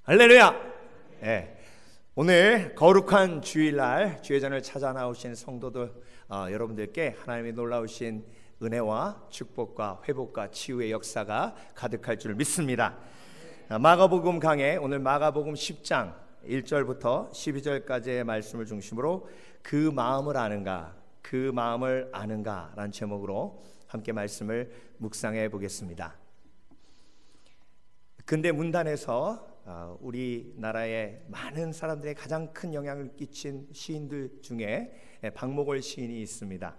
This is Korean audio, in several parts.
할렐루야! 네. 오늘 거룩한 주일날 주회전을 찾아 나오신 성도들 여러분들께 하나님의 놀라우신 은혜와 축복과 회복과 치유의 역사가 가득할 줄 믿습니다. 마가복음 강해 오늘 마가복음 10장 1절부터 12절까지의 말씀을 중심으로 그 마음을 아는가, 그 마음을 아는가 라는 제목으로 함께 말씀을 묵상해 보겠습니다. 근대 문단에서 우리나라의 많은 사람들의 가장 큰 영향을 끼친 시인들 중에 박목월 시인이 있습니다.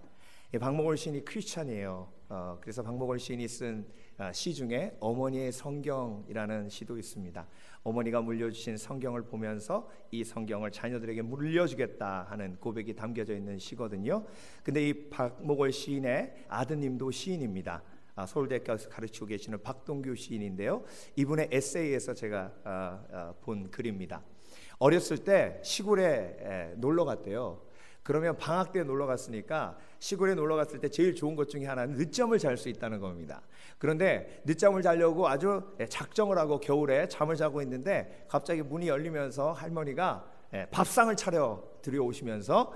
박목월 시인이 크리스찬이에요. 그래서 박목월 시인이 쓴 시 중에 어머니의 성경이라는 시도 있습니다. 어머니가 물려주신 성경을 보면서 이 성경을 자녀들에게 물려주겠다 하는 고백이 담겨져 있는 시거든요. 근데 이 박목월 시인의 아드님도 시인입니다. 서울대학교에서 가르치고 계시는 박동규 시인인데요. 이분의 에세이에서 제가 본 글입니다. 어렸을 때 시골에 놀러 갔대요. 그러면 방학 때 놀러 갔으니까 시골에 놀러 갔을 때 제일 좋은 것 중에 하나는 늦잠을 잘 수 있다는 겁니다. 그런데 늦잠을 자려고 아주 작정을 하고 겨울에 잠을 자고 있는데 갑자기 문이 열리면서 할머니가 밥상을 차려 들여오시면서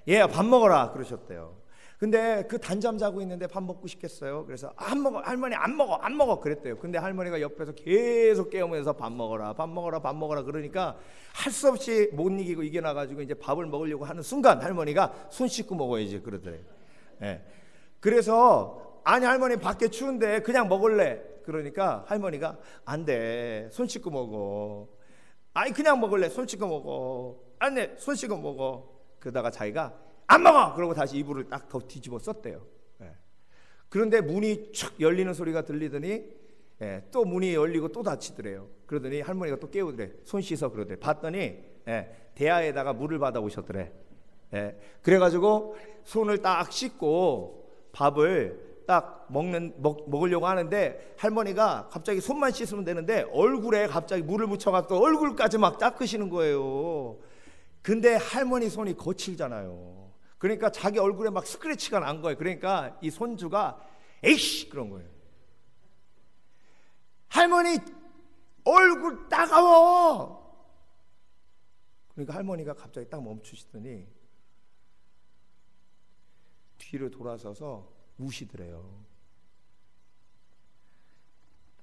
얘야 밥 먹어라 그러셨대요. 근데 그 단잠 자고 있는데 밥 먹고 싶겠어요? 그래서 안 먹어, 할머니 안 먹어 그랬대요. 근데 할머니가 옆에서 계속 깨우면서 밥 먹어라 그러니까 할 수 없이 못 이기고 이겨나가지고 이제 밥을 먹으려고 하는 순간 할머니가 손 씻고 먹어야지 그러더래요. 그래서 아니 할머니 밖에 추운데 그냥 먹을래? 그러니까 할머니가 안 돼, 손 씻고 먹어. 아니 그냥 먹을래? 손 씻고 먹어. 안 돼, 손 씻고 먹어. 그러다가 자기가 안 먹어! 그러고 다시 이불을 딱 더 뒤집어 썼대요. 그런데 문이 촥 열리는 소리가 들리더니 또 문이 열리고 또 닫히더래요. 그러더니 할머니가 또 깨우더래. 손 씻어 그러더래. 봤더니 대야에다가 물을 받아 오셨더래. 그래가지고 손을 딱 씻고 밥을 딱 먹으려고 하는데 할머니가 갑자기 손만 씻으면 되는데 얼굴에 갑자기 물을 묻혀갖고 얼굴까지 막 닦으시는 거예요. 근데 할머니 손이 거칠잖아요. 그러니까 자기 얼굴에 막 스크래치가 난 거예요. 그러니까 이 손주가 에이씨 그런 거예요. 할머니 얼굴 따가워. 그러니까 할머니가 갑자기 딱 멈추시더니 뒤로 돌아서서 우시더래요.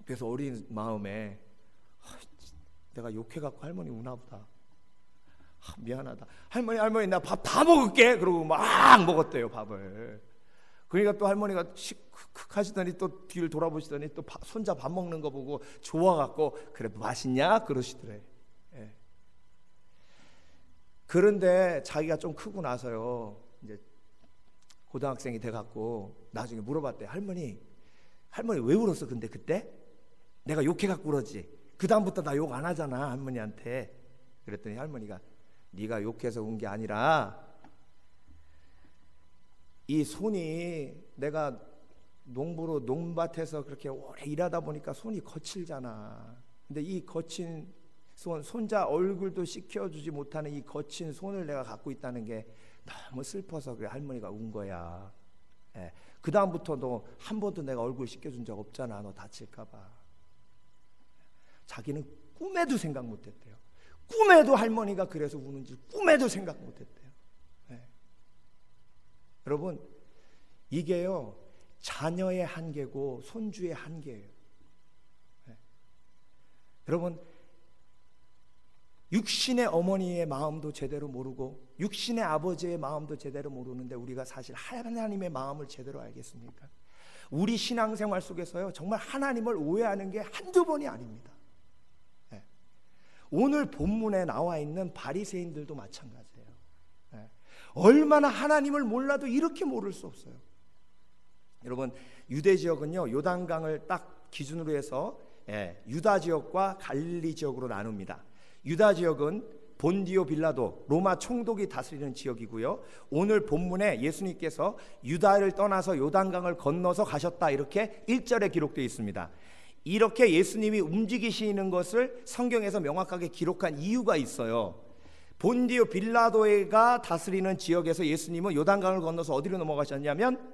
그래서 어린 마음에 내가 욕해갖고 할머니 우나 보다. 미안하다. 할머니 나 밥 다 먹을게. 그러고 막 먹었대요 밥을. 그러니까 또 할머니가 킥 하시더니 또 뒤를 돌아보시더니 또 손자 밥 먹는 거 보고 좋아갖고 그래 맛있냐 그러시더래. 그런데 자기가 좀 크고 나서요 이제 고등학생이 돼갖고 나중에 물어봤대. 할머니 왜 울었어? 근데 그때 내가 욕해갖고 그러지. 그 다음부터 나 욕 안 하잖아 할머니한테. 그랬더니 할머니가 네가 욕해서 운 게 아니라 이 손이 내가 농부로 농밭에서 그렇게 오래 일하다 보니까 손이 거칠잖아. 근데 이 거친 손자 얼굴도 씻겨주지 못하는 이 거친 손을 내가 갖고 있다는 게 너무 슬퍼서 그래 할머니가 운 거야. 그 다음부터 너 한 번도 내가 얼굴 씻겨준 적 없잖아. 너 다칠까 봐. 자기는 꿈에도 생각 못했대요. 꿈에도 할머니가 그래서 우는지 꿈에도 생각 못했대요. 여러분 이게요 자녀의 한계고 손주의 한계예요. 여러분 육신의 어머니의 마음도 제대로 모르고 육신의 아버지의 마음도 제대로 모르는데 우리가 사실 하나님의 마음을 제대로 알겠습니까? 우리 신앙생활 속에서요 정말 하나님을 오해하는 게 한두 번이 아닙니다. 오늘 본문에 나와 있는 바리새인들도 마찬가지예요. 얼마나 하나님을 몰라도 이렇게 모를 수 없어요. 여러분 유대 지역은요 요단강을 딱 기준으로 해서 유다 지역과 갈릴리 지역으로 나눕니다. 유다 지역은 본디오 빌라도 로마 총독이 다스리는 지역이고요. 오늘 본문에 예수님께서 유다를 떠나서 요단강을 건너서 가셨다 이렇게 1절에 기록되어 있습니다. 이렇게 예수님이 움직이시는 것을 성경에서 명확하게 기록한 이유가 있어요. 본디오 빌라도가 다스리는 지역에서 예수님은 요단강을 건너서 어디로 넘어가셨냐면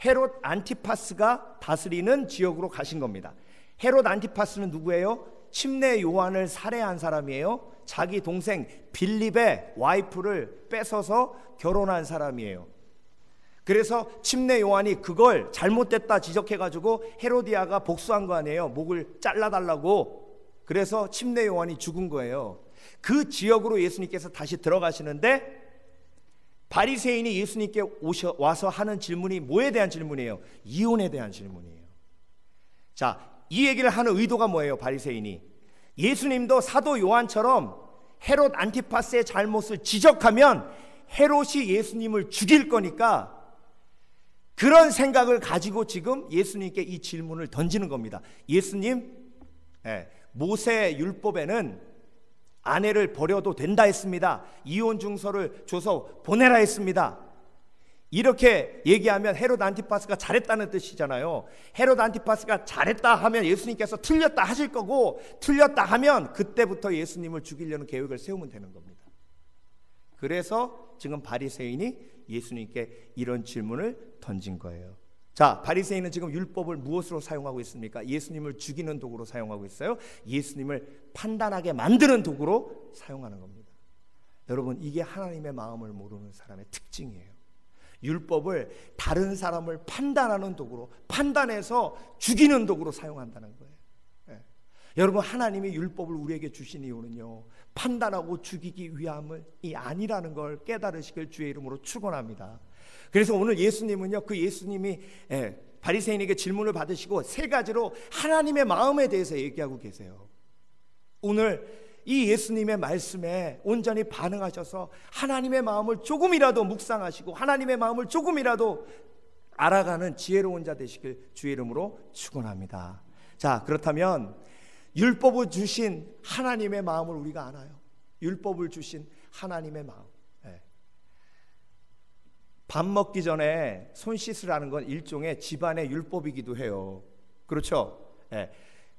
헤롯 안티파스가 다스리는 지역으로 가신 겁니다. 헤롯 안티파스는 누구예요? 침례 요한을 살해한 사람이에요. 자기 동생 빌립의 와이프를 뺏어서 결혼한 사람이에요. 그래서 침례 요한이 그걸 잘못됐다 지적해가지고 헤로디아가 복수한 거 아니에요. 목을 잘라달라고. 그래서 침례 요한이 죽은 거예요. 그 지역으로 예수님께서 다시 들어가시는데 바리새인이 예수님께 와서 하는 질문이 뭐에 대한 질문이에요? 이혼에 대한 질문이에요. 자, 이 얘기를 하는 의도가 뭐예요? 바리새인이 예수님도 사도 요한처럼 헤롯 안티파스의 잘못을 지적하면 헤롯이 예수님을 죽일 거니까 그런 생각을 가지고 지금 예수님께 이 질문을 던지는 겁니다. 예수님, 모세 율법에는 아내를 버려도 된다 했습니다. 이혼 증서를 줘서 보내라 했습니다. 이렇게 얘기하면 헤롯 안티파스가 잘했다는 뜻이잖아요. 헤롯 안티파스가 잘했다 하면 예수님께서 틀렸다 하실 거고, 틀렸다 하면 그때부터 예수님을 죽이려는 계획을 세우면 되는 겁니다. 그래서 지금 바리새인이 예수님께 이런 질문을 던진 거예요. 자, 바리새인은 지금 율법을 무엇으로 사용하고 있습니까? 예수님을 죽이는 도구로 사용하고 있어요. 예수님을 판단하게 만드는 도구로 사용하는 겁니다. 여러분, 이게 하나님의 마음을 모르는 사람의 특징이에요. 율법을 다른 사람을 판단하는 도구로, 판단해서 죽이는 도구로 사용한다는 거예요. 여러분, 하나님이 율법을 우리에게 주신 이유는요, 판단하고 죽이기 위함이 아니라는 걸 깨달으시길 주의 이름으로 축원합니다. 그래서 오늘 예수님은요, 그 예수님이 바리새인에게 질문을 받으시고 세 가지로 하나님의 마음에 대해서 얘기하고 계세요. 오늘 이 예수님의 말씀에 온전히 반응하셔서 하나님의 마음을 조금이라도 묵상하시고 하나님의 마음을 조금이라도 알아가는 지혜로운 자 되시길 주의 이름으로 축원합니다. 자, 그렇다면 율법을 주신 하나님의 마음을 우리가 알아요. 율법을 주신 하나님의 마음. 밥 먹기 전에 손 씻으라는 건 일종의 집안의 율법이기도 해요. 그렇죠?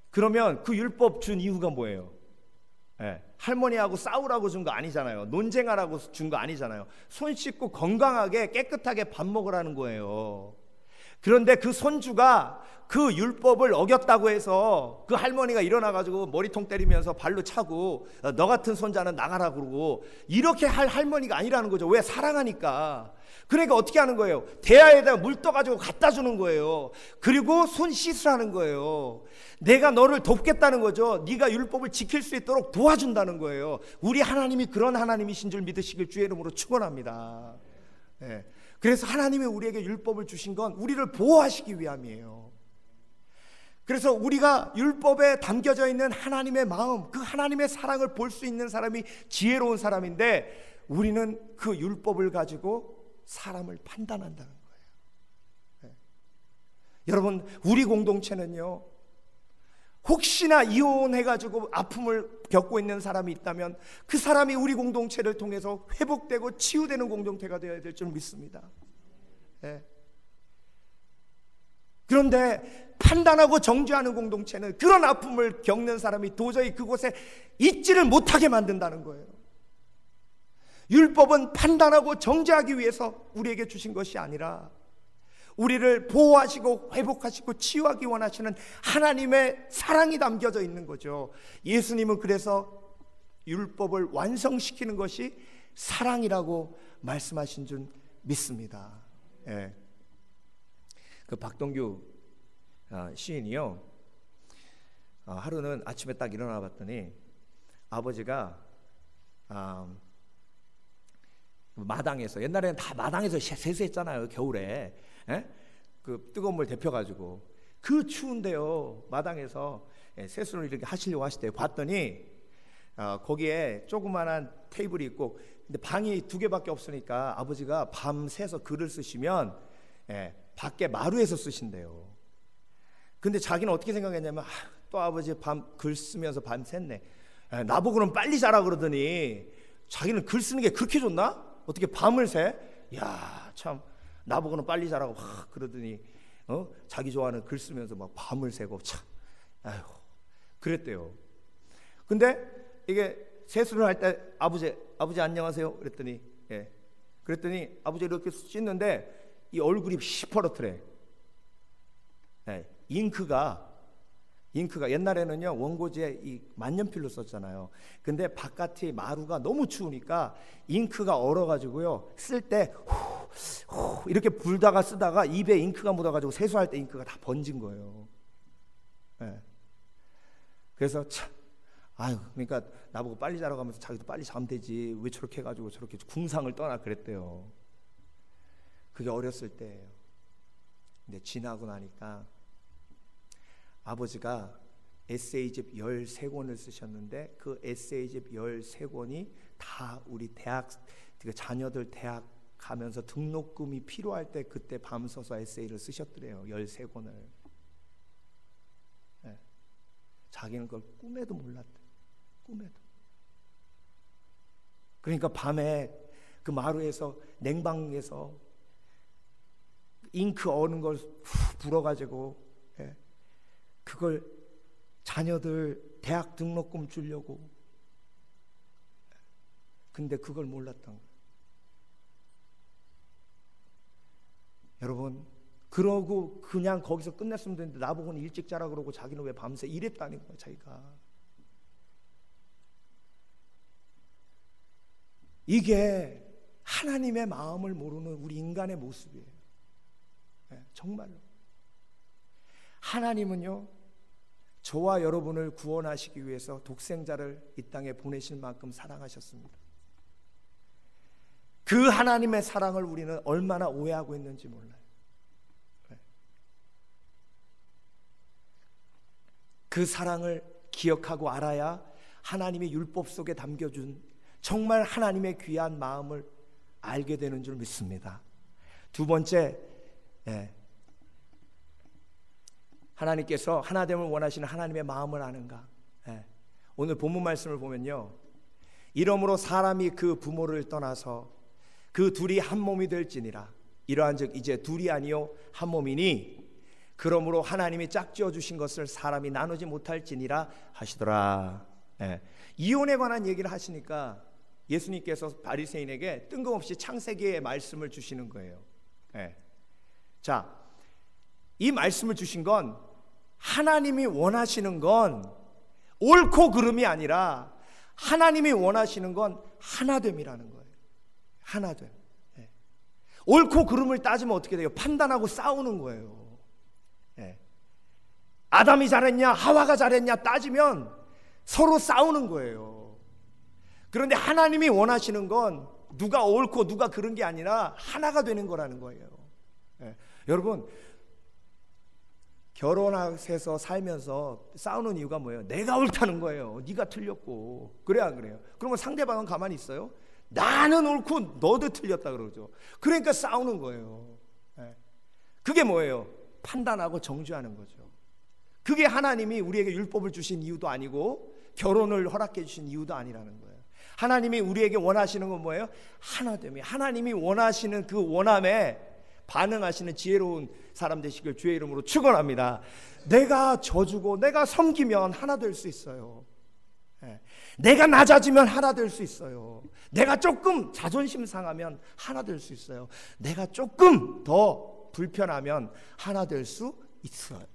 그러면 그 율법 준 이유가 뭐예요? 할머니하고 싸우라고 준 거 아니잖아요. 논쟁하라고 준 거 아니잖아요. 손 씻고 건강하게 깨끗하게 밥 먹으라는 거예요. 그런데 그 손주가 그 율법을 어겼다고 해서 그 할머니가 일어나가지고 머리통 때리면서 발로 차고 너 같은 손자는 나가라 그러고 이렇게 할 할머니가 아니라는 거죠. 왜? 사랑하니까. 그러니까 어떻게 하는 거예요? 대야에다가 물 떠가지고 갖다 주는 거예요. 그리고 손 씻으라는 거예요. 내가 너를 돕겠다는 거죠. 네가 율법을 지킬 수 있도록 도와준다는 거예요. 우리 하나님이 그런 하나님이신 줄 믿으시길 주의 이름으로 축원합니다. 그래서 하나님이 우리에게 율법을 주신 건 우리를 보호하시기 위함이에요. 그래서 우리가 율법에 담겨져 있는 하나님의 마음, 그 하나님의 사랑을 볼 수 있는 사람이 지혜로운 사람인데 우리는 그 율법을 가지고 사람을 판단한다는 거예요. 여러분, 우리 공동체는요, 혹시나 이혼해가지고 아픔을 겪고 있는 사람이 있다면 그 사람이 우리 공동체를 통해서 회복되고 치유되는 공동체가 되어야 될 줄 믿습니다. 그런데 판단하고 정죄하는 공동체는 그런 아픔을 겪는 사람이 도저히 그곳에 있지를 못하게 만든다는 거예요. 율법은 판단하고 정죄하기 위해서 우리에게 주신 것이 아니라 우리를 보호하시고 회복하시고 치유하기 원하시는 하나님의 사랑이 담겨져 있는 거죠. 예수님은 그래서 율법을 완성시키는 것이 사랑이라고 말씀하신 줄 믿습니다. 그 박동규 시인이요, 하루는 아침에 딱 일어나 봤더니 아버지가 마당에서, 옛날에는 다 마당에서 세수했잖아요, 겨울에. 그 뜨거운 물 데펴가지고 그 추운데요, 마당에서 세수를 이렇게 하시려고 하시대요. 봤더니 거기에 조그만한 테이블이 있고, 근데 방이 2개밖에 없으니까 아버지가 밤새서 글을 쓰시면 밖에 마루에서 쓰신대요. 근데 자기는 어떻게 생각했냐면, 또 아버지 밤 글 쓰면서 밤 샜네, 나보고는 빨리 자라 그러더니 자기는 글 쓰는 게 그렇게 좋나? 어떻게 밤을 새? 야, 참, 나보고는 빨리 자라고 그러더니 자기 좋아하는 글 쓰면서 막 밤을 새고, 참, 아휴, 그랬대요. 근데 이게 세수를 할 때 아버지 안녕하세요 그랬더니 그랬더니 아버지 이렇게 씻는데 이 얼굴이 시퍼렇더래. 잉크가 잉크가 옛날에는요 원고지에 이 만년필로 썼잖아요. 근데 바깥이 마루가 너무 추우니까 잉크가 얼어가지고요 쓸 때 이렇게 불다가 쓰다가 입에 잉크가 묻어가지고 세수할 때 잉크가 다 번진 거예요. 네. 그래서 참 아유 그러니까 나보고 빨리 자러 가면서 자기도 빨리 자면 되지 왜 저렇게 해가지고 저렇게 궁상을 떠나 그랬대요. 그게 어렸을 때예요. 근데 지나고 나니까 아버지가 에세이집 13권을 쓰셨는데 그 에세이집 13권이 다 우리 대학 그 자녀들 대학 가면서 등록금이 필요할 때 그때 밤서서 에세이를 쓰셨더래요. 13권을. 네. 자기는 그걸 꿈에도 몰랐대. 꿈에도. 그러니까 밤에 그 마루에서 냉방에서 잉크 어는 걸 불어가지고 그걸 자녀들 대학 등록금 주려고. 근데 그걸 몰랐던 거예요. 여러분 그러고 그냥 거기서 끝냈으면 되는데 나보고는 일찍 자라 그러고 자기는 왜 밤새 이랬다는 거예요. 자기가. 이게 하나님의 마음을 모르는 우리 인간의 모습이에요. 정말로. 하나님은요 저와 여러분을 구원하시기 위해서 독생자를 이 땅에 보내실 만큼 사랑하셨습니다. 그 하나님의 사랑을 우리는 얼마나 오해하고 있는지 몰라요. 그 사랑을 기억하고 알아야 하나님의 율법 속에 담겨준 정말 하나님의 귀한 마음을 알게 되는 줄 믿습니다. 두 번째, 하나님께서 하나됨을 원하시는 하나님의 마음을 아는가? 오늘 본문 말씀을 보면요, 이러므로 사람이 그 부모를 떠나서 그 둘이 한 몸이 될지니라. 이러한즉 이제 둘이 아니요 한 몸이니 그러므로 하나님이 짝지어 주신 것을 사람이 나누지 못할지니라 하시더라. 이혼에 관한 얘기를 하시니까 예수님께서 바리새인에게 뜬금없이 창세기의 말씀을 주시는 거예요. 자, 이 말씀을 주신 건 하나님이 원하시는 건 옳고 그름이 아니라 하나님이 원하시는 건 하나됨이라는 거예요. 하나됨. 옳고 그름을 따지면 어떻게 돼요? 판단하고 싸우는 거예요. 아담이 잘했냐 하와가 잘했냐 따지면 서로 싸우는 거예요. 그런데 하나님이 원하시는 건 누가 옳고 누가 그런 게 아니라 하나가 되는 거라는 거예요. 여러분 결혼해서 살면서 싸우는 이유가 뭐예요? 내가 옳다는 거예요. 네가 틀렸고. 그래 안 그래요? 그러면 상대방은 가만히 있어요? 나는 옳고 너도 틀렸다 그러죠. 그러니까 싸우는 거예요. 그게 뭐예요? 판단하고 정죄하는 거죠. 그게 하나님이 우리에게 율법을 주신 이유도 아니고 결혼을 허락해 주신 이유도 아니라는 거예요. 하나님이 우리에게 원하시는 건 뭐예요? 하나됨이. 하나님이 원하시는 그 원함에 반응하시는 지혜로운 사람 되시길 주의 이름으로 축원합니다. 내가 져주고 내가 섬기면 하나 될 수 있어요. 내가 낮아지면 하나 될 수 있어요. 내가 조금 자존심 상하면 하나 될 수 있어요. 내가 조금 더 불편하면 하나 될 수 있어요.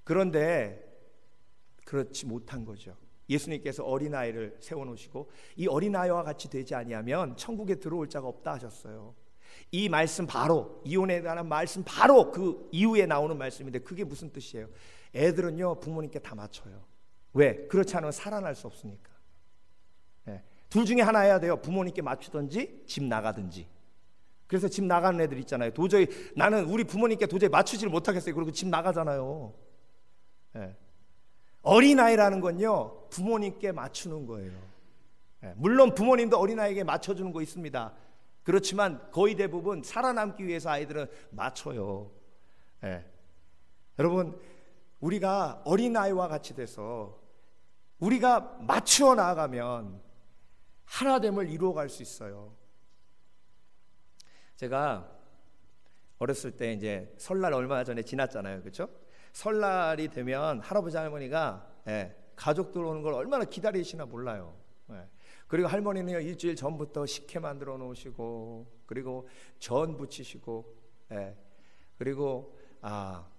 그런데 그렇지 못한 거죠. 예수님께서 어린아이를 세워놓으시고 이 어린아이와 같이 되지 아니하면 천국에 들어올 자가 없다 하셨어요. 이 말씀 바로 이혼에 관한 말씀 바로 그 이후에 나오는 말씀인데 그게 무슨 뜻이에요? 애들은요 부모님께 다 맞춰요. 왜? 그렇지 않으면 살아날 수 없으니까. 둘 중에 하나 해야 돼요. 부모님께 맞추든지 집 나가든지. 그래서 집 나가는 애들 있잖아요. 도저히 나는 우리 부모님께 도저히 맞추지를 못하겠어요. 그리고 집 나가잖아요. 어린아이라는 건요 부모님께 맞추는 거예요. 물론 부모님도 어린아이에게 맞춰주는 거 있습니다. 그렇지만 거의 대부분 살아남기 위해서 아이들은 맞춰요. 여러분 우리가 어린아이와 같이 돼서 우리가 맞추어 나아가면 하나됨을 이루어갈 수 있어요. 제가 어렸을 때 이제 설날 얼마 전에 지났잖아요. 그렇죠? 설날이 되면 할아버지 할머니가 가족들 오는 걸 얼마나 기다리시나 몰라요. 그리고 할머니는 일주일 전부터 식혜 만들어 놓으시고 그리고 전 부치시고 그리고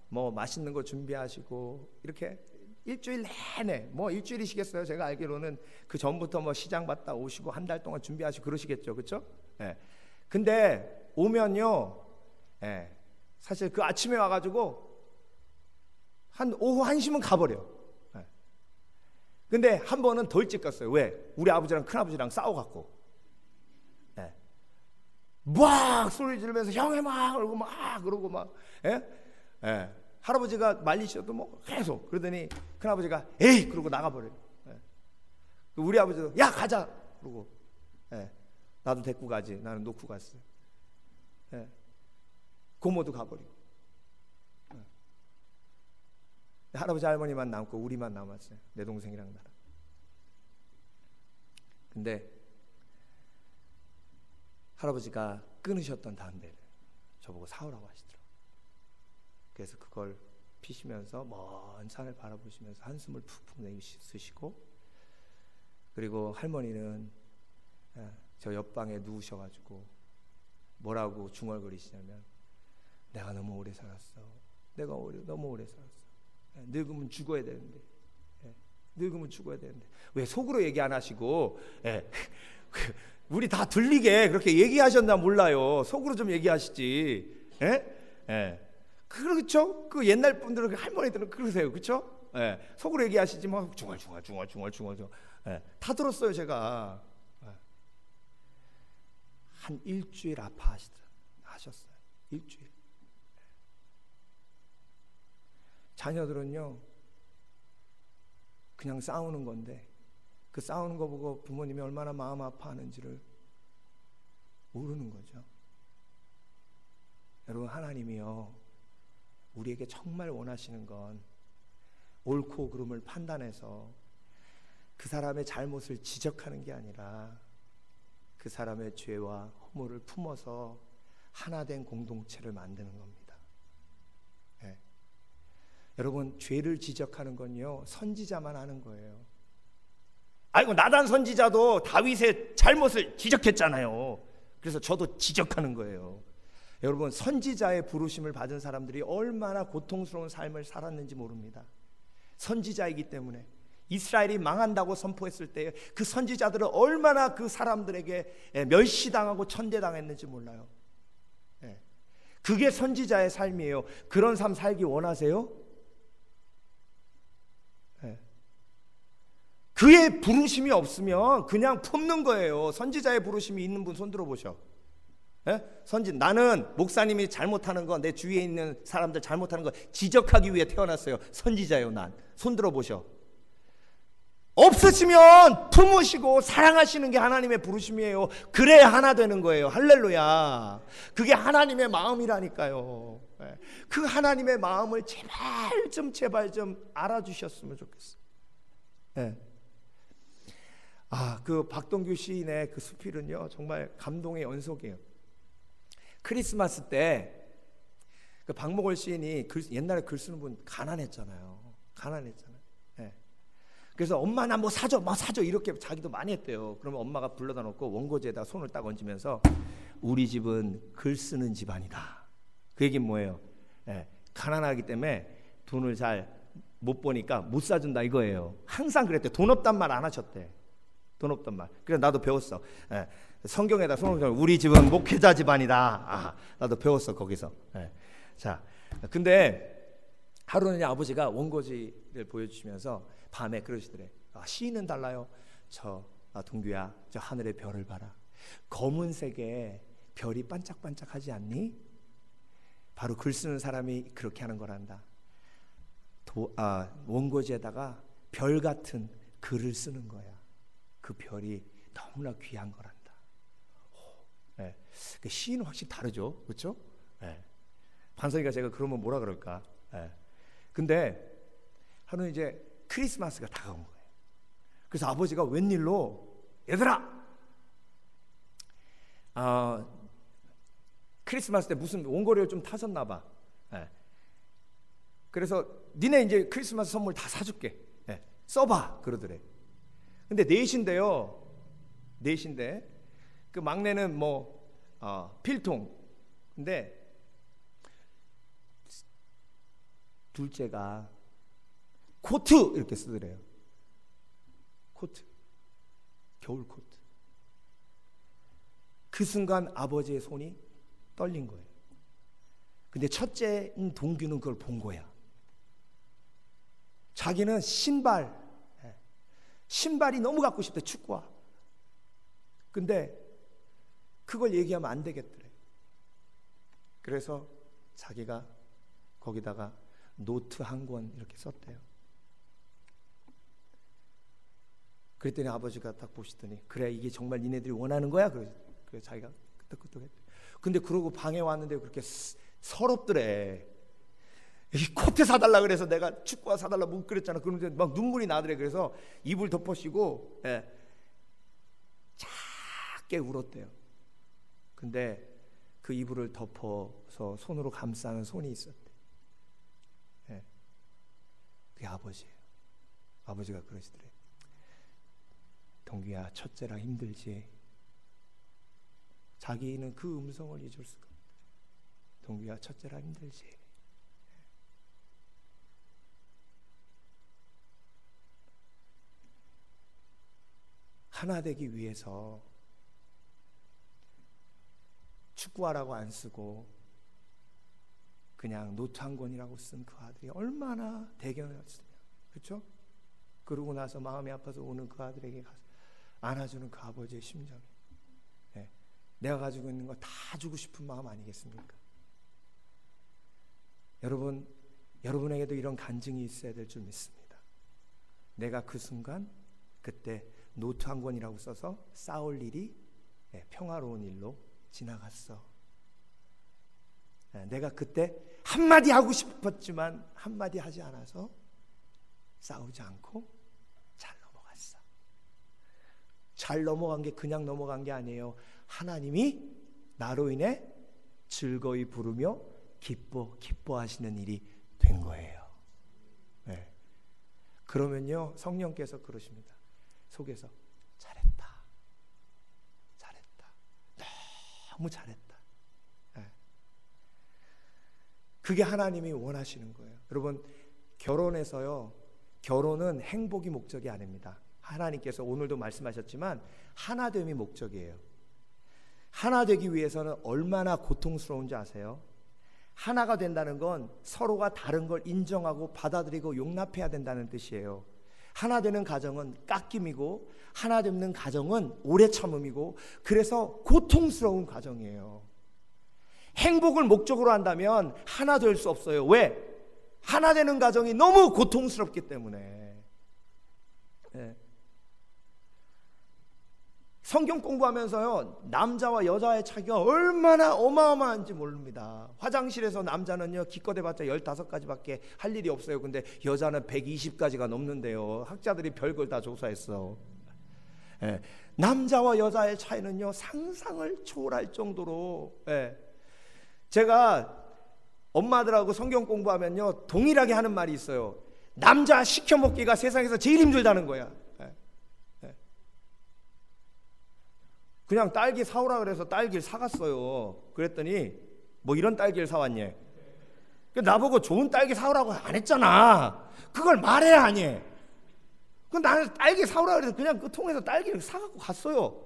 뭐 맛있는 거 준비하시고 이렇게 일주일 내내, 뭐 일주일이시겠어요? 제가 알기로는 그 전부터 뭐 시장 갔다 오시고 한 달 동안 준비하시고 그러시겠죠, 그렇죠? 예. 근데 오면요, 예, 사실 그 아침에 와가지고 한 오후 1시면 가버려. 예. 근데 한 번은 더 일찍 갔어요. 왜? 우리 아버지랑 큰아버지랑 싸워갖고, 예, 막 소리 지르면서 형이 막 그러고 막 그러고 막, 예? 예. 할아버지가 말리셔도 뭐 계속 그러더니 큰아버지가 에이 그러고 나가버려요. 예. 우리 아버지도 야 가자 그러고, 예, 나도 데리고 가지. 나는 놓고 갔어요. 예. 고모도 가버리고, 예. 할아버지 할머니만 남고 우리만 남았어요. 내 동생이랑 나랑. 근데 할아버지가 끊으셨던 담배를 저보고 사오라고 하시더라고요. 그래서 그걸 피시면서 먼 산을 바라보시면서 한숨을 푹푹 내쉬시고, 그리고 할머니는 저 옆방에 누우셔가지고 뭐라고 중얼거리시냐면 내가 너무 오래 살았어. 내가 너무 오래 살았어. 늙으면 죽어야 되는데, 늙으면 죽어야 되는데. 왜 속으로 얘기 안 하시고, 우리 다 들리게 그렇게 얘기하셨나 몰라요. 속으로 좀 얘기하시지. 그렇죠? 그 옛날 분들은, 할머니들은 그러세요, 그렇죠? 속으로 얘기하시지 뭐 중얼중얼. 다 들었어요, 제가. 한 일주일 아파하셨어요. 일주일. 자녀들은요, 그냥 싸우는 건데 그 싸우는 거 보고 부모님이 얼마나 마음 아파하는지를 모르는 거죠. 여러분, 하나님이요, 우리에게 정말 원하시는 건 옳고 그름을 판단해서 그 사람의 잘못을 지적하는 게 아니라 그 사람의 죄와 허물을 품어서 하나된 공동체를 만드는 겁니다. 네. 여러분, 죄를 지적하는 건요, 선지자만 하는 거예요. 아이고, 나단 선지자도 다윗의 잘못을 지적했잖아요. 그래서 저도 지적하는 거예요. 여러분, 선지자의 부르심을 받은 사람들이 얼마나 고통스러운 삶을 살았는지 모릅니다. 선지자이기 때문에. 이스라엘이 망한다고 선포했을 때 그 선지자들은 얼마나 그 사람들에게 멸시당하고 천대당했는지 몰라요. 그게 선지자의 삶이에요. 그런 삶 살기 원하세요? 그의 부르심이 없으면 그냥 품는 거예요. 선지자의 부르심이 있는 분 손 들어보셔. 나는 목사님이 잘못하는 거, 내 주위에 있는 사람들 잘못하는 거 지적하기 위해 태어났어요. 선지자예요. 난. 손 들어보셔. 없으시면 품으시고 사랑하시는 게 하나님의 부르심이에요. 그래야 하나 되는 거예요. 할렐루야. 그게 하나님의 마음이라니까요. 그 하나님의 마음을 제발 좀 알아주셨으면 좋겠어요. 그 박동규 시인의 그 수필은요, 정말 감동의 연속이에요. 크리스마스 때 그 박목월 시인이 옛날에 글 쓰는 분 가난했잖아요. 그래서 엄마 나 뭐 사줘 이렇게 자기도 많이 했대요. 그러면 엄마가 불러다 놓고 원고지에다 손을 딱 얹으면서 우리 집은 글 쓰는 집안이다. 그 얘기는 뭐예요? 가난하기 때문에 돈을 잘 못 버니까 못 사준다 이거예요. 항상 그랬대. 돈 없단 말 안 하셨대. 돈 없단 말. 그래서 나도 배웠어. 성경에다 손을 우리 집은 목회자 집안이다. 나도 배웠어 거기서. 자, 근데 하루는 아버지가 원고지를 보여주시면서 밤에 그러시더래. 시인은 달라요. 동규야, 저 하늘의 별을 봐라. 검은색에 별이 반짝반짝하지 않니? 바로 글 쓰는 사람이 그렇게 하는 거란다. 원고지에다가 별 같은 글을 쓰는 거야. 그 별이 너무나 귀한 거란다. 시인은 확실히 다르죠, 그렇죠? 반성이가 제가 그러면 뭐라 그럴까? 근데 하루는 이제 크리스마스가 다가온 거예요. 그래서 아버지가 웬일로 얘들아, 크리스마스 때 무슨 원고료를 좀 타셨나 봐. 그래서 니네 이제 크리스마스 선물 다 사줄게. 써봐 그러더래. 근데 넷인데요. 그 막내는 필통. 근데 둘째가 코트 이렇게 쓰더래요. 코트, 겨울 코트. 그 순간 아버지의 손이 떨린 거예요. 근데 첫째인 동규는 그걸 본 거야. 자기는 신발이 너무 갖고 싶대, 축구화. 근데 그걸 얘기하면 안 되겠더래. 그래서 자기가 거기다가 노트 한 권 이렇게 썼대요. 그랬더니 아버지가 딱 보시더니 그래, 이게 정말 니네들이 원하는 거야? 그래서 자기가 끄떡끄떡 했대. 근데 그러고 방에 왔는데 그렇게 서럽더래. 이 코트 사달라 그래서 내가 축구화 사달라 뭉그랬잖아. 그런데 막 눈물이 나더래. 그래서 이불 덮어씌고 작게 울었대요. 근데 그 이불을 덮어서 손으로 감싸는 손이 있었대. 그게 아버지예요. 아버지가 그러시더래. 동규야, 첫째라 힘들지. 자기는 그 음성을 잊을 수가 없대. 동규야, 첫째라 힘들지. 하나 되기 위해서 축구화라고 안 쓰고 그냥 노트 한 권이라고 쓴 그 아들이 얼마나 대견했으냐. 그렇죠? 그러고 나서 마음이 아파서 오는 그 아들에게 가서 안아주는 그 아버지의 심정이, 내가 가지고 있는 거 다 주고 싶은 마음 아니겠습니까? 여러분, 여러분에게도 이런 간증이 있어야 될 줄 믿습니다. 내가 그 순간 그때 노트 한 권이라고 써서 싸울 일이 평화로운 일로 지나갔어. 내가 그때 한마디 하고 싶었지만 한마디 하지 않아서 싸우지 않고 잘 넘어갔어. 잘 넘어간 게 그냥 넘어간 게 아니에요. 하나님이 나로 인해 즐거이 부르며 기뻐하시는 일이 된 거예요. 그러면요, 성령께서 그러십니다. 속에서 잘했다, 너무 잘했다. 그게 하나님이 원하시는 거예요. 여러분, 결혼에서요, 결혼은 행복이 목적이 아닙니다. 하나님께서 오늘도 말씀하셨지만 하나됨이 목적이에요. 하나 되기 위해서는 얼마나 고통스러운지 아세요? 하나가 된다는 건 서로가 다른 걸 인정하고 받아들이고 용납해야 된다는 뜻이에요. 하나 되는 가정은 깎임이고 하나 되는 가정은 오래 참음이고, 그래서 고통스러운 가정이에요. 행복을 목적으로 한다면 하나 될 수 없어요. 왜? 하나 되는 가정이 너무 고통스럽기 때문에. 성경 공부하면서요, 남자와 여자의 차이가 얼마나 어마어마한지 모릅니다. 화장실에서 남자는요, 기껏 해봤자 15가지밖에 할 일이 없어요. 근데 여자는 120가지가 넘는데요. 학자들이 별걸 다 조사했어. 남자와 여자의 차이는요, 상상을 초월할 정도로. 제가 엄마들하고 성경 공부하면요, 동일하게 하는 말이 있어요. 남자 시켜먹기가 세상에서 제일 힘들다는 거야. 그냥 딸기 사오라 그래서 딸기를 사갔어요. 그랬더니 뭐 이런 딸기를 사왔니? 나보고 좋은 딸기 사오라고 안 했잖아. 그걸 말해야 하니. 나는 딸기 사오라 그래서 그냥 그 통에서 딸기를 사갖고 갔어요.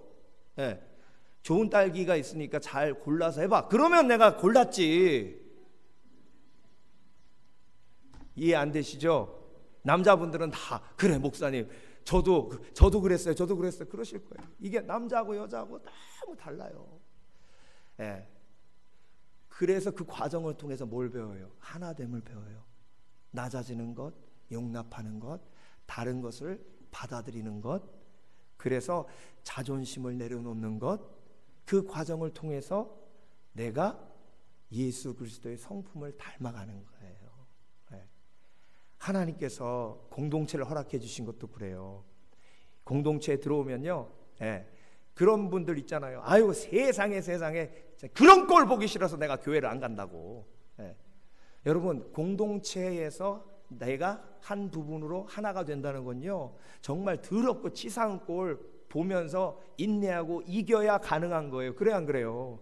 좋은 딸기가 있으니까 잘 골라서 해봐. 그러면 내가 골랐지. 이해 안 되시죠? 남자분들은 다 그래 목사님 저도 그랬어요. 그러실 거예요. 이게 남자하고 여자하고 너무 달라요. 그래서 그 과정을 통해서 뭘 배워요? 하나됨을 배워요. 낮아지는 것, 용납하는 것, 다른 것을 받아들이는 것, 그래서 자존심을 내려놓는 것, 그 과정을 통해서 내가 예수 그리스도의 성품을 닮아가는 거예요. 하나님께서 공동체를 허락해 주신 것도 그래요. 공동체에 들어오면요, 그런 분들 있잖아요. 아유 세상에 그런 꼴 보기 싫어서 내가 교회를 안 간다고. 여러분, 공동체에서 내가 한 부분으로 하나가 된다는 건요, 정말 더럽고 치사한 꼴 보면서 인내하고 이겨야 가능한 거예요. 그래 안 그래요?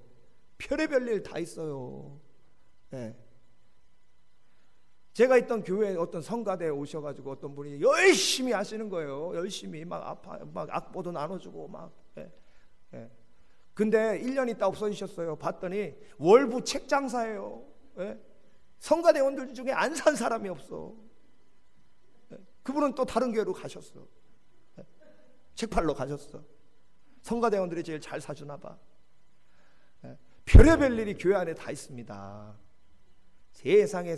별의별 일 다 있어요. 제가 있던 교회에 어떤 성가대에 오셔가지고 어떤 분이 열심히 하시는 거예요. 열심히 막 악보도 나눠주고 막. 예. 근데 1년 있다 없어지셨어요. 봤더니 월부 책 장사예요. 예? 성가대원들 중에 안 산 사람이 없어. 예? 그분은 또 다른 교회로 가셨어. 예? 책 팔러 가셨어. 성가대원들이 제일 잘 사주나 봐. 예? 별의별 일이 교회 안에 다 있습니다. 세상에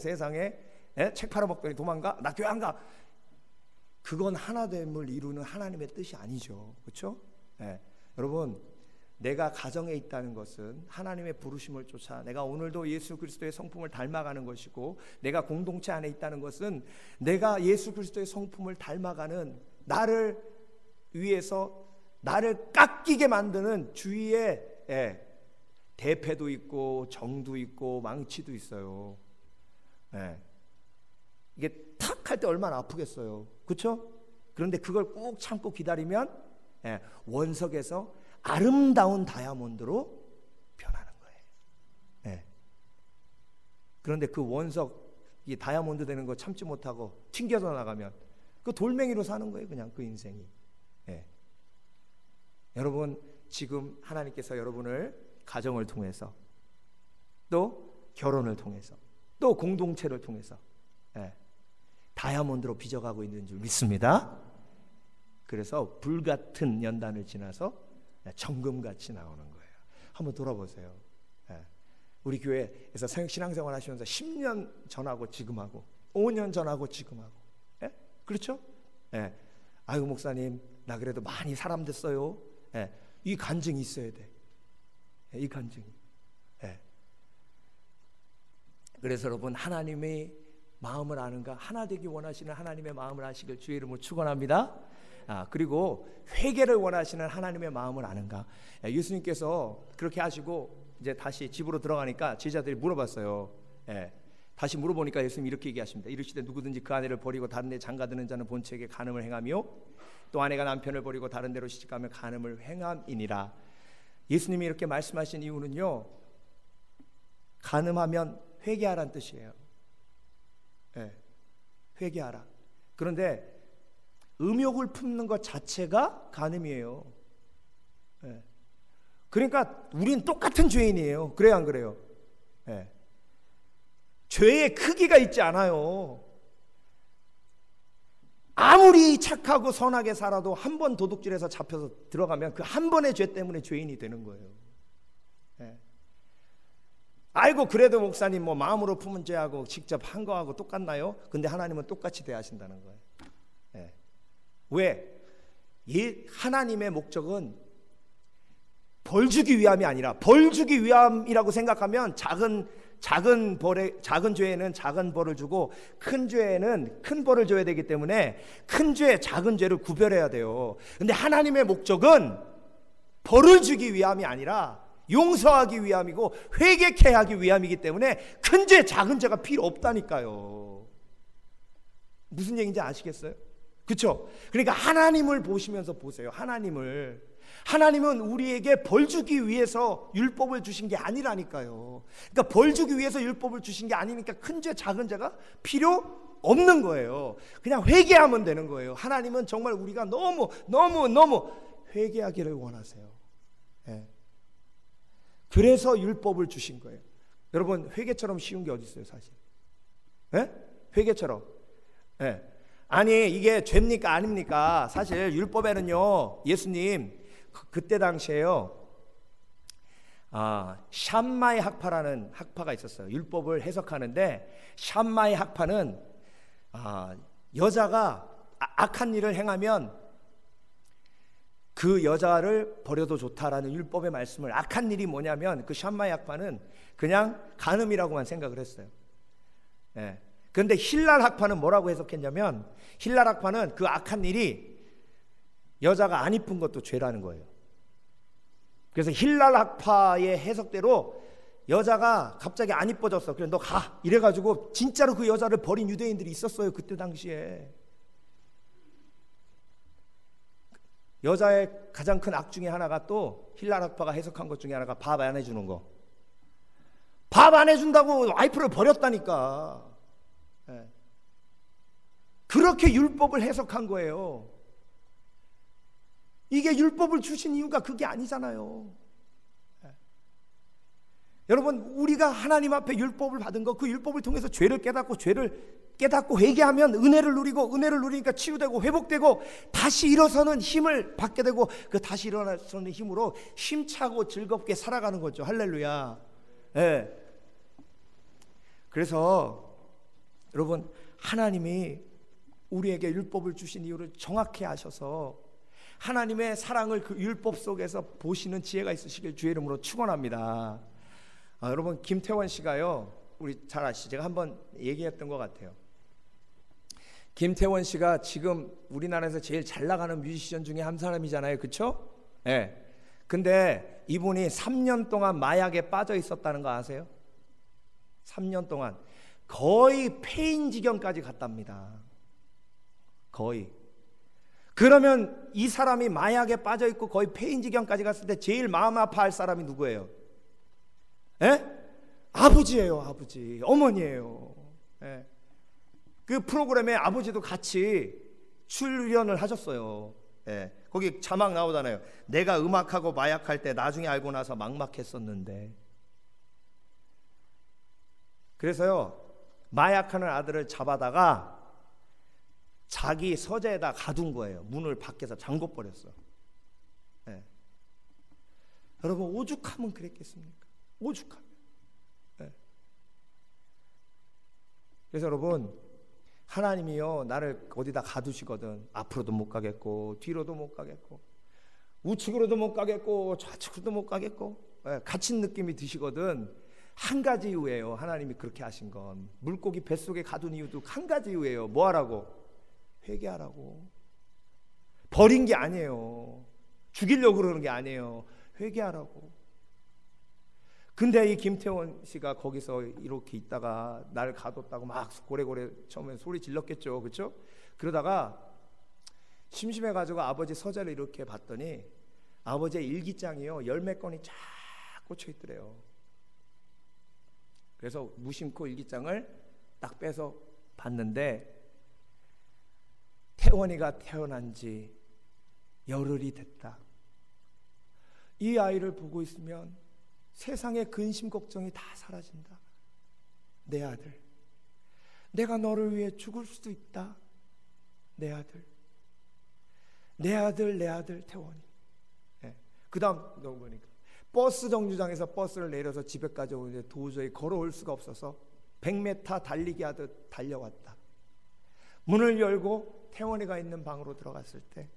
예? 책 팔아먹더니 도망가? 나 교회 안 가. 그건 하나됨을 이루는 하나님의 뜻이 아니죠. 그렇죠? 예. 여러분, 내가 가정에 있다는 것은 하나님의 부르심을 쫓아 내가 오늘도 예수 그리스도의 성품을 닮아가는 것이고, 내가 공동체 안에 있다는 것은 내가 예수 그리스도의 성품을 닮아가는, 나를 위해서 나를 깎이게 만드는 주위에 대패도 있고 정도 있고 망치도 있어요. 이게 탁 할 때 얼마나 아프겠어요. 그렇죠? 그런데 그걸 꾹 참고 기다리면 원석에서 아름다운 다이아몬드로 변하는 거예요. 그런데 그 원석이 다이아몬드 되는 거 참지 못하고 튕겨져 나가면 그 돌멩이로 사는 거예요. 그냥 그 인생이. 여러분, 지금 하나님께서 여러분을 가정을 통해서, 또 결혼을 통해서, 또 공동체를 통해서 다이아몬드로 빚어가고 있는 줄 믿습니다. 그래서 불같은 연단을 지나서 정금같이 나오는 거예요. 한번 돌아보세요. 우리 교회에서 신앙생활 하시면서 10년 전하고 지금하고 5년 전하고 지금하고, 그렇죠? 아이고 목사님, 나 그래도 많이 사람 됐어요. 이 간증이 있어야 돼. 이 간증이. 그래서 여러분, 하나님의 마음을 아는가? 하나 되기 원하시는 하나님의 마음을 아시길 주의 이름으로 축원합니다. 그리고 회개를 원하시는 하나님의 마음을 아는가? 예수님께서 그렇게 하시고 이제 다시 집으로 들어가니까 제자들이 물어봤어요. 다시 물어보니까 예수님이 이렇게 얘기하십니다. 이르시되 누구든지 그 아내를 버리고 다른 데 장가드는 자는 본처에게 간음을 행하며, 또 아내가 남편을 버리고 다른 데로 시집가며 간음을 행함이니라. 예수님이 이렇게 말씀하신 이유는요, 간음하면 회개하라는 뜻이에요. 회개하라. 그런데 음욕을 품는 것 자체가 간음이에요. 그러니까 우린 똑같은 죄인이에요. 그래요, 안 그래요? 죄의 크기가 있지 않아요. 아무리 착하고 선하게 살아도 한 번 도둑질해서 잡혀서 들어가면 그 한 번의 죄 때문에 죄인이 되는 거예요. 아이고 그래도 목사님 뭐 마음으로 품은 죄하고 직접 한 거하고 똑같나요? 근데 하나님은 똑같이 대하신다는 거예요. 왜? 하나님의 목적은 벌 주기 위함이 아니라, 벌 주기 위함이라고 생각하면 작은 죄에는 작은 벌을 주고 큰 죄에는 큰 벌을 줘야 되기 때문에 큰 죄, 작은 죄를 구별해야 돼요. 근데 하나님의 목적은 벌을 주기 위함이 아니라 용서하기 위함이고 회개케 하기 위함이기 때문에 큰 죄, 작은 죄가 필요 없다니까요. 무슨 얘기인지 아시겠어요? 그렇죠? 그러니까 하나님을 보시면서 보세요. 하나님은 우리에게 벌 주기 위해서 율법을 주신 게 아니라니까요. 그러니까 벌 주기 위해서 율법을 주신 게 아니니까 큰 죄, 작은 죄가 필요 없는 거예요. 그냥 회개하면 되는 거예요. 하나님은 정말 우리가 너무 회개하기를 원하세요. 그래서 율법을 주신 거예요. 여러분, 회개처럼 쉬운 게 어디 있어요, 사실? 회개처럼. 아니 이게 죄입니까 아닙니까? 사실 율법에는요, 예수님 그때 당시에요, 샴마이 학파라는 학파가 있었어요. 율법을 해석하는데, 샴마이 학파는 여자가 악한 일을 행하면 그 여자를 버려도 좋다라는 율법의 말씀을, 악한 일이 뭐냐면 그 샴마이 학파는 그냥 간음이라고만 생각을 했어요. 그런데 힐랄 학파는 뭐라고 해석했냐면, 힐랄 학파는 그 악한 일이 여자가 안 이쁜 것도 죄라는 거예요. 그래서 힐랄 학파의 해석대로 여자가 갑자기 안 이뻐졌어. 그래 너 가. 이래가지고 진짜로 그 여자를 버린 유대인들이 있었어요. 그때 당시에. 여자의 가장 큰 악 중에 하나가, 또 힐랄 학파가 해석한 것 중에 하나가 밥 안 해주는 거. 밥 안 해준다고 와이프를 버렸다니까. 예. 그렇게 율법을 해석한 거예요. 이게 율법을 주신 이유가 그게 아니잖아요. 예. 여러분, 우리가 하나님 앞에 율법을 받은 거, 그 율법을 통해서 죄를 깨닫고 회개하면 은혜를 누리고, 은혜를 누리니까 치유되고 회복되고 다시 일어서는 힘을 받게 되고, 그 다시 일어서는 힘으로 힘차고 즐겁게 살아가는 거죠. 할렐루야. 예. 그래서 여러분, 하나님이 우리에게 율법을 주신 이유를 정확히 아셔서 하나님의 사랑을 그 율법 속에서 보시는 지혜가 있으시길 주의 이름으로 축원합니다. 여러분, 김태원 씨가요, 우리 잘 아시죠? 제가 한번 얘기했던 것 같아요. 김태원 씨가 지금 우리나라에서 제일 잘 나가는 뮤지션 중에 한 사람이잖아요, 그렇죠? 네. 근데 이분이 3년 동안 마약에 빠져 있었다는 거 아세요? 3년 동안 거의 폐인 지경까지 갔답니다. 거의. 그러면 이 사람이 마약에 빠져 있고 거의 폐인 지경까지 갔을 때 제일 마음 아파할 사람이 누구예요? 예? 아버지예요, 아버지. 어머니예요. 예. 그 프로그램에 아버지도 같이 출연을 하셨어요. 예. 거기 자막 나오잖아요. 내가 음악하고 마약할 때 나중에 알고 나서 막막했었는데. 그래서요, 마약하는 아들을 잡아다가 자기 서재에다 가둔 거예요. 문을 밖에서 잠궈 버렸어. 예. 여러분, 오죽하면 그랬겠습니까? 오죽하면. 예. 그래서 여러분, 하나님이요, 나를 어디다 가두시거든 앞으로도 못 가겠고 뒤로도 못 가겠고 우측으로도 못 가겠고 좌측으로도 못 가겠고, 예, 갇힌 느낌이 드시거든. 한 가지 이유예요. 하나님이 그렇게 하신 건, 물고기 뱃속에 가둔 이유도 한 가지 이유예요. 뭐 하라고? 회개하라고. 버린 게 아니에요. 죽이려고 그러는 게 아니에요. 회개하라고. 근데 이 김태원 씨가 거기서 이렇게 있다가 날 가뒀다고 막 고래고래 처음엔 소리 질렀겠죠, 그렇죠? 그러다가 심심해가지고 아버지 서재를 이렇게 봤더니 아버지의 일기장이요, 열몇 건이 쫙 꽂혀 있더래요. 그래서 무심코 일기장을 딱 빼서 봤는데, 태원이가 태어난 지 열흘이 됐다. 이 아이를 보고 있으면 세상의 근심 걱정이 다 사라진다. 내 아들, 내가 너를 위해 죽을 수도 있다. 내 아들, 내 아들, 내 아들 태원이. 네. 그 다음 너 보니까 버스 정류장에서 버스를 내려서 집에까지 오는데 도저히 걸어올 수가 없어서 100m 달리기 하듯 달려왔다. 문을 열고 태원이가 있는 방으로 들어갔을 때,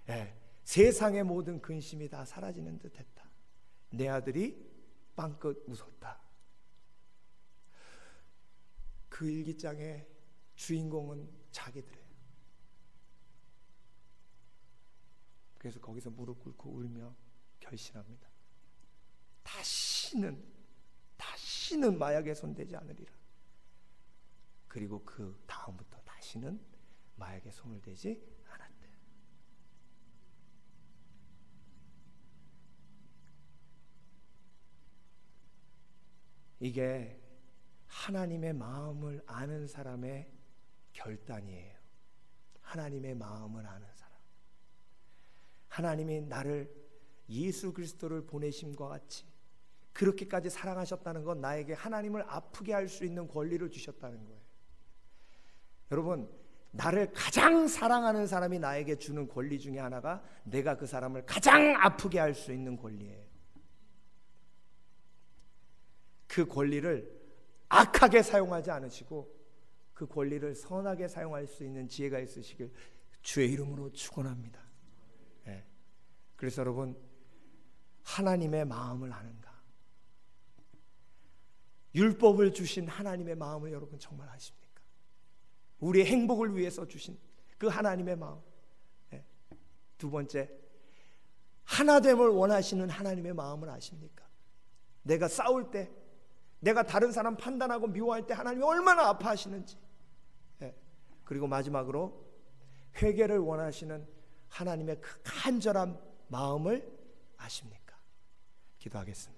예, 세상의 모든 근심이 다 사라지는 듯 했다. 내 아들이 빵긋 웃었다. 그 일기장의 주인공은 자기들이에요. 그래서 거기서 무릎 꿇고 울며 결심합니다. 다시는 마약에 손대지 않으리라. 그리고 그 다음부터 다시는 마약에 손을 대지 않았대. 이게 하나님의 마음을 아는 사람의 결단이에요. 하나님의 마음을 아는 사람. 하나님이 나를 예수 그리스도를 보내심과 같이 그렇게까지 사랑하셨다는 건 나에게 하나님을 아프게 할 수 있는 권리를 주셨다는 거예요. 여러분, 나를 가장 사랑하는 사람이 나에게 주는 권리 중에 하나가 내가 그 사람을 가장 아프게 할 수 있는 권리예요. 그 권리를 악하게 사용하지 않으시고 그 권리를 선하게 사용할 수 있는 지혜가 있으시길 주의 이름으로 축원합니다. 네. 그래서 여러분, 하나님의 마음을 아는가? 율법을 주신 하나님의 마음을 여러분 정말 아십니까? 우리의 행복을 위해서 주신 그 하나님의 마음. 네. 두 번째, 하나됨을 원하시는 하나님의 마음을 아십니까? 내가 싸울 때, 내가 다른 사람 판단하고 미워할 때 하나님이 얼마나 아파하시는지. 네. 그리고 마지막으로 회개를 원하시는 하나님의 그 간절한 마음을 아십니까? 기도하겠습니다.